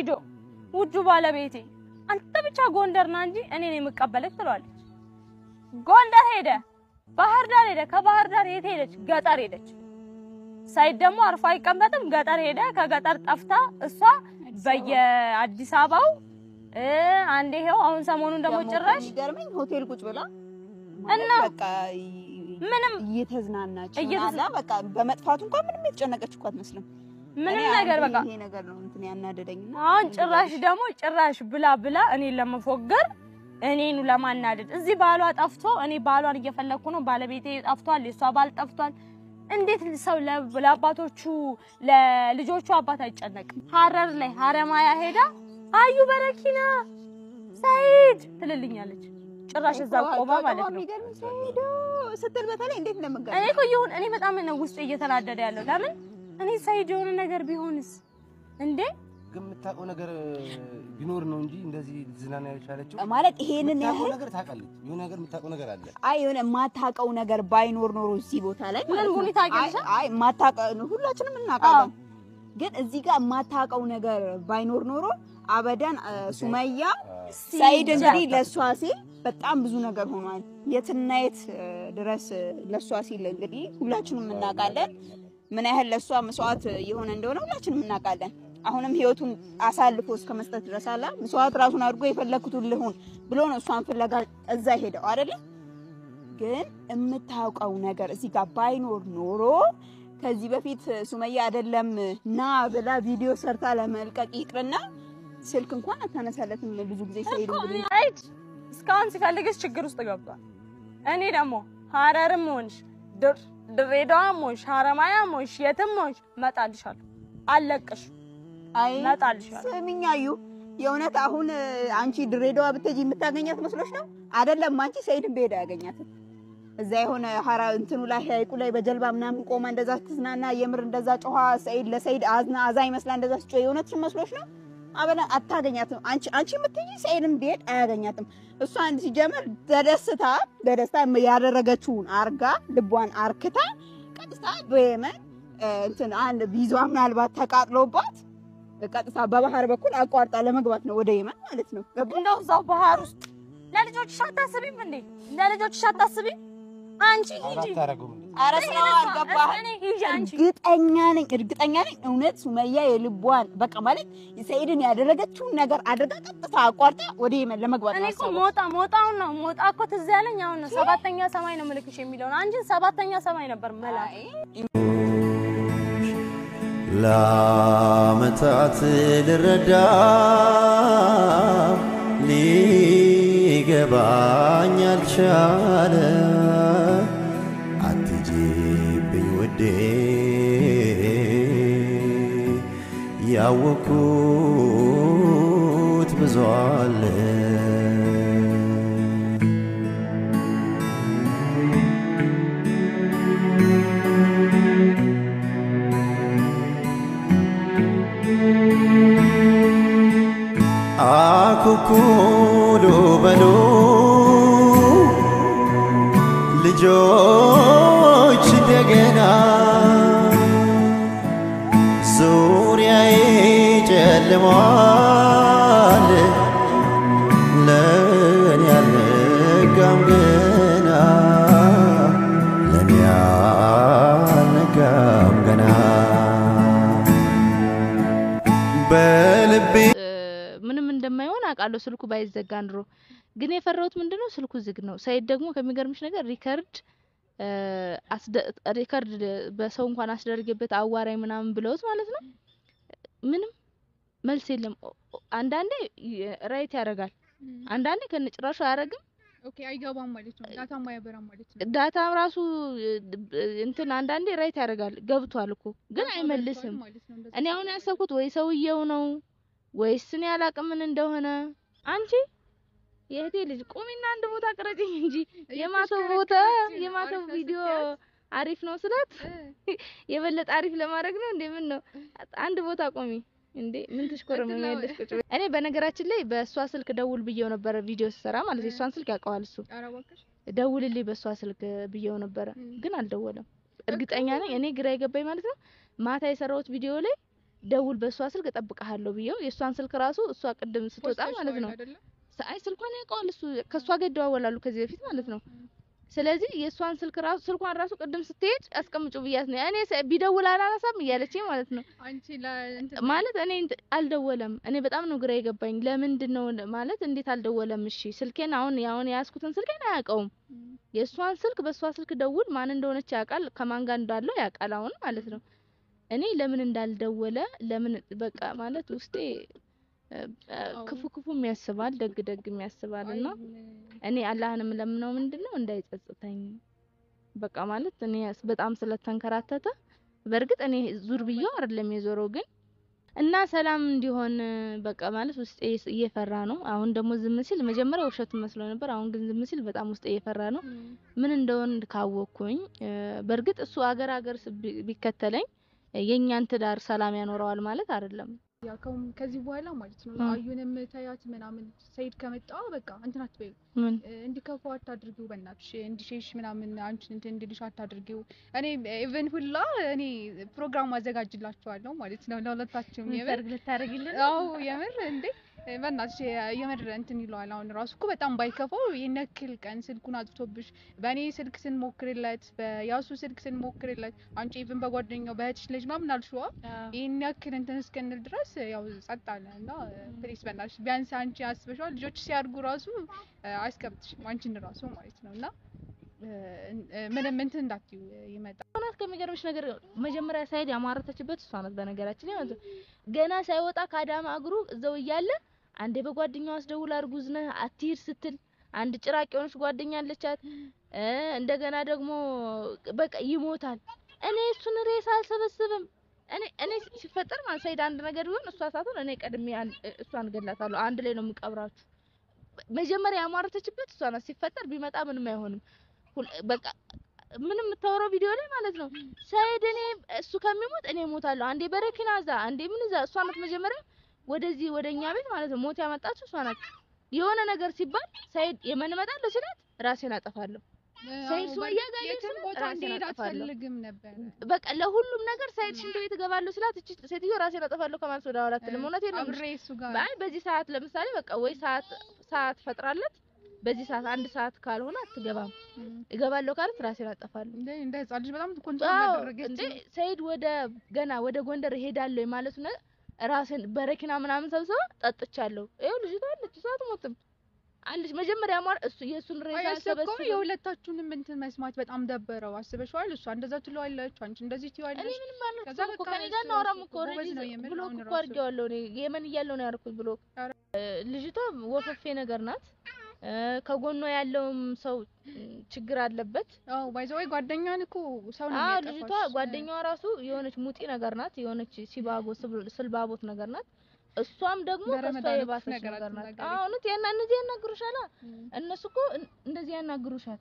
ሰይዶ ውጁ ባለቤቴ አንተ ብቻ ጎንደርና እንጂ እኔ ነኝ የምቀበልክ ትሏለች ጎንደር ሄደ ባህር ዳር ሄደ ከባህር ዳር የት ሄደች ገጠር ሄደች ሰይድ ደግሞ አርፋ አይቀመጥም ገጠር ሄደ ከገጠር ጠፍታ እሷ በየአዲስ አበባው አንዴ ሄው አሁን ሰሞኑን ደግሞ ጭራሽ ይገርመኝ ሆቴል ቁጭ ብላ እና በቃ ምንም እየተዝናናች እና በቃ በመጥፋቱ እንኳን ምንም የተጨነቀች እኮ አትመስልም ምንም ነገር በቃ ይሄ ነገር ነው እንትን ያናደደኝና አሁን ጭራሽ ብላ እኔን ለመፎገር እኔኑ ለማናደድ እዚህ ባሏ ጠፍቶ እኔ ባሏን እየፈለኩ ነው ባለቤቴ ጠፍቷል የሷ ባል ጠፍቷል እንዴት ሰው ለአባቶቹ ለልጆቹ አባት አይጨነቅም ሐረር ላይ ሐረማያ ሄዳ አዩ በረኪና ሰይድ ትልልኛለች ጭራሽ እዛ ቆማ ማለት ነው ሰይዶ ስትል በተለይ እንዴት እንደምንገር እኔ እኮ ይሁን እኔ በጣም ነው ውስጥ እየተናደደ ያለው ለምን እኔ ሰይድ የሆነ ነገር ቢሆንስ እንዴ ግምታው ነገር ቢኖር ነው እንጂ እንደዚህ ዝናና ያቻለችው ማለት ይሄንን ነገር ታቀልጥ የሆነ ነገር የምታውቀው ነገር አለ አይ የሆነ ማታቀው ነገር ባይኖር ኖሮ እዚህ ቦታ ላይ ምን ሁኔታ ታውቂያለሽ አይ ማታቀው ሁላችንም እናውቃለን ግን እዚህ ጋር ማታቀው ነገር ባይኖር ኖሮ አበዳን ሱመያ ሰይድ እንግዲህ ለሷ ሲል በጣም ብዙ ነገር ሆኗል የትናየት ድረስ ለሷ ሲል እንግዲህ ሁላችንም እናውቃለን ምን ያህል ለሷ መስዋዕት የሆነ እንደሆነ ሁላችንም እናውቃለን አሁንም ህይወቱን አሳልፎ እስከመስጠት ድረስ አላ መስዋዕት ራሱን አድርጎ የፈለኩትን ልሁን ብሎ ነው እሷን ፍለጋ እዛ ሄደው አይደል ግን የምታውቀው ነገር እዚህ ጋር ባይኖር ኖሮ ከዚህ በፊት ሱመያ አይደለም ና ብላ ቪዲዮ ሰርታ ለመልቀቅ ይቅርና ስልክ እንኳን አታነሳለትም ብዙ ጊዜ ሰይድ እንግዲህ እስካሁን ሲፈልግሽ ችግር ውስጥ ገብቷል እኔ ደግሞ ሐረርም ሆንሽ ድሬዳዋም ሆንሽ ሐረማያም ሆንሽ የትም ሆንሽ መጣልሻለሁ አለቅሽ አይ መጣልሻለሁ ስሚኛዩ የእውነት አሁን አንቺ ድሬዳዋ ብትጂ የምታገኛት መስሎሽ ነው አይደለም አንቺ ሰይድን በሄዳ ያገኛት እዛ የሆነ ሐራ እንትኑ ላይ ሀይቁ ላይ በጀልባ ምናምን ቆማ እንደዛ ትዝናና የምር እንደዛ ጮሃ ሰይድ ለሰይድ አዛ ይመስላ እንደዛ ጮህ የእውነት መስሎሽ ነው አበላ አታገኛትም አንቺ የምትይ ሰይድን በሄድ አያገኛትም እሷ አንድ ሲጀመር በደስታ ያደረገችውን አርጋ ልቧን አርክታ ቀጥታ በየመን እንትን አንድ ቪዛ ምናልባት ተቃጥሎባት ቀጥታ በባህር በኩል አቋርጣ ለመግባት ነው ወደ የመን ማለት ነው እንደው እዛው ባህር ውስጥ ለልጆችሽ አታስቢም እንዴ ለልጆችሽ አታስቢም አንቺ ሂጂ አረስራው አልገባህ እኔ ሂጂ አንቺ እርግጠኛ ነኝ እውነት ሱመያ የልቧን በቃ ማለት ሰይድን ያደረገችውን ነገር አድርጋ ቀጥታ አቋርጣ ወደ የመን ለመግባት ነው እኔ እኮ ሞጣውን ነው ሞጣ እኮ ትዝ ያለኝ አሁን ነው ሰባተኛ ሰማይ ነው ምልክሽ የሚለው አንቺን ሰባተኛ ሰማይ ነበር መላክ ለዓመታት ልረዳ ሊገባኝ አልቻለ አትጂብኝ ውዴ ያወኩት ብዙ አለ አኩኩሉ በሉ ልጆች እንደገና ዙሪያዬ ጨልሟል ለኔ አልነጋም ገና ለኔ አልነጋም ገና በልቤ እንደማይሆን አቃለው ስልኩ ባይዘጋ እንድሮ ግን የፈራውት ምንድነው ስልኩ ዝግ ነው ሰይድ ደግሞ ከሚገርምሽ ነገር ሪከርድ በሰው እንኳን አስደርገበት አዋራይ ምናምን ብለውት ማለት ነው ምንም መልስ የለም አንዳንዴ ራይት ያረጋል አንዳንዴ ከነጭራሹ አያረግም ኦኬ አይገባም ማለት ነው ዳታ ማያበራም ማለት ነው ዳታ ራሱ እንትን አንዳንዴ ራይት ያረጋል ገብቷል እኮ ግን አይመልስም እኔ አሁን ያሰብኩት ወይ ሰውየው ነው ወይስ እኔ አላቅም ምን እንደሆነ አንቺ የእህቴ ልጅ ቆሚና አንድ ቦታ ቅረጪኝ እንጂ የማተው ቪዲዮ አሪፍ ነው ስላት የበለጠ አሪፍ ለማድረግ ነው እንዴ ምን ነው አንድ ቦታ ቆሚ እንዴ ምን ትሽኮረመኛለሽ ቁጭ እኔ በነገራችን ላይ በሷ ስልክ ደውል ብየው ነበር ቪዲዮ ሰራ ማለት የሷን ስልክ ያውቀዋል እሱ ደውልልኝ በሷ ስልክ ብየው ነበር ግን አልደወለም እርግጠኛ ነኝ እኔ ግራ ይገባኝ ማለት ነው ማታ የሰራውት ቪዲዮ ላይ ደውል በሷ ስልክ እጠብቅሃለሁ ብዬው የሷን ስልክ ራሱ እሷ ቅድም ስትወጣ ማለት ነው አይ ስልኳን ያውቀዋል እሱ ከሷ ጋር ይደዋወላሉ ከዚህ በፊት ማለት ነው። ስለዚህ የሷን ስልኳን ራሱ ቅድም ስትሄድ አስቀምጩ ብያት ነው እኔ ቢደውል አላነሳም እያለችኝ ማለት ነው። አንቺ ማለት እኔ አልደወለም። እኔ በጣም ነው ግራ የገባኝ። ለምንድነው ማለት እንዴት አልደወለም? እሺ ስልኬን አሁን ያስኩትን ስልኬን አያውቀውም። የሷን ስልክ በሷ ስልክ ደውል ማን እንደሆነች ያውቃል፣ ከማን ጋር እንዳለው ያውቃል አሁን ማለት ነው። እኔ ለምን እንዳልደወለ ለምን በቃ ማለት ውስጤ ክፉ የሚያስባል ደግ የሚያስባልና እኔ አላህንም ለምነው ምንድነው እንዳይጸጽተኝ በቃ ማለት እኔ በጣም ስለተንከራተተ በርግጥ እኔ ዙር ብዬው አይደለም የዞረው ግን እና ሰላም እንዲሆን በቃ ማለት ውስጤ እየፈራ ነው። አሁን ደግሞ ዝም ሲል መጀመሪያ ውሸት መስሎ ነበር። አሁን ግን ዝም ሲል በጣም ውስጤ እየፈራ ነው። ምን እንደሆነ ካወቅኩኝ በርግጥ እሱ አገር ቢከተለኝ የኛን ትዳር ሰላም ያኖረዋል ማለት አይደለም። ያው ከዚህ በኋላ ማለት ነው አዩንም ታያት ምናምን ሰይድ ከመጣ በቃ እንትን አትበይው እንዲከፋው አታድርጊው በእናትሽ እንዲሸሽ ምናምን አንቺን እንትን እንዲልሽ አታድርጊው። እኔ ኢቭን ሁላ እኔ ፕሮግራም አዘጋጅላችኋለሁ ማለት ነው ለሁለታችሁም ሰርግ ልታረግልን። አዎ የምር እንዴ በእናትሽ የምር እንትን ይለዋል። አሁን ራሱ እኮ በጣም ባይከፋው የነክል ቀን ስልኩን አጥቶብሽ በእኔ ስልክ ስንሞክርለት በያሱ ስልክ ስንሞክርለት አንቺ ኢቭን በጓደኛው በእህትሽ ልጅ ምናምን አልሽዋ ይሄን ያክል እንትን እስከንል ድረስ ያው ጸጥ አለ እና ፕሊስ በእናትሽ ቢያንስ አንቺ አስበሽዋል ልጆች ሲያድጉ ራሱ አያስከብትሽም አንቺን ራሱ ማለት ነውና ምንም እንትን እንዳትዩ ይመጣ እናት ከሚገርምሽ ነገር መጀመሪያ ሳይድ ያማረተችበት እሷ ናት። በነገራችን ላይ ማለት ገና ሳይወጣ ካዳማ እግሩ እዛው እያለ አንዴ በጓደኛው አስደውላ እርጉዝ ነህ አትሂድ ስትል አንድ ጭራቅ የሆነች ጓደኛ አለቻት። እንደገና ደግሞ በቃ ይሞታል። እኔ እሱን ሬሳ አልሰበስብም። እኔ ሲፈጠር ማለት ሳይድ አንድ ነገር ቢሆን እሷ ሳትሆን እኔ ቀድሜ እሷን ገላታለሁ። አንድ ላይ ነው የምቀብራችሁ። መጀመሪያ ያማረተችበት እሷ ናት። ሲፈጠር ቢመጣ ምንም አይሆንም። በቃ ምንም የምታወራው ቪዲዮ ላይ ማለት ነው ሳይድ እኔ እሱ ከሚሞት እኔ እሞታለሁ። አንዴ በረኪና እዛ አንዴ ምን እዛ እሷ ናት መጀመሪያ ወደዚህ ወደኛ ቤት ማለት ነው ሞት ያመጣችው እሷ ናት። የሆነ ነገር ሲባል ሳይድ የመን እመጣለሁ ሲላት ራሴን አጠፋለሁ። ሳይድ ሱመያ ጋር የትም ቦታ እንዲሄድ አትፈልግም ነበር። በቃ ለሁሉም ነገር ሳይድ ሽንት ቤት እገባለሁ ሲላት እቺ ሴትዮ ራሴን አጠፋለሁ ከማለት ወደ ኋላ አትልም። እውነቴን ነው። አይ በዚህ ሰዓት ለምሳሌ በቃ ወይ ሰዓት ፈጥራለት በዚህ ሰዓት አንድ ሰዓት ካልሆነ አትገባም። እገባለሁ ካለች ራሴን አጠፋለሁ። እንደ ህፃን ልጅ በጣም ኮንትሮል ያደረገች እንዴ ሳይድ ገና ወደ ጎንደር ሄዳለሁ ማለት ነው። ራሴን በረኪና ምናምን ሰብስባ ጠጥቻለሁ። ይኸው ልጅቷ አለች እሷ አትሞትም አለች። መጀመሪያ እሱ የሱን ሬሳ ሰበስበው የሁለታችሁንም እንትን መስማት በጣም ደበረው። አስበሽዋል? እሷ እንደዛ ትለዋለች አንቺ እንደዚህ ትይዋለሽ። እኔ ምንም ማለት ከዛ እኮ ከኔ ጋር እናወራም እኮ ብሎክ እኮ አድርጌዋለሁ። እኔ የመን እያለሁ ነው ያደረኩት ብሎክ። ልጅቷ ወፈፌ ነገር ናት። ከጎኗ ያለውም ሰው ችግር አለበት። አዎ ባይዘው ጓደኛን እኮ ሰው ነው የሚያጠፋው። ልጅቷ ጓደኛዋ ራሱ የሆነች ሙጢ ነገር ናት። የሆነች ስልባቦት ነገር ናት። እሷም ደግሞ ከሷ የባሰች ነገር ናት። አዎ እነዚህ ያናግሩሻል። እነሱ እኮ እንደዚህ ያናግሩሻል።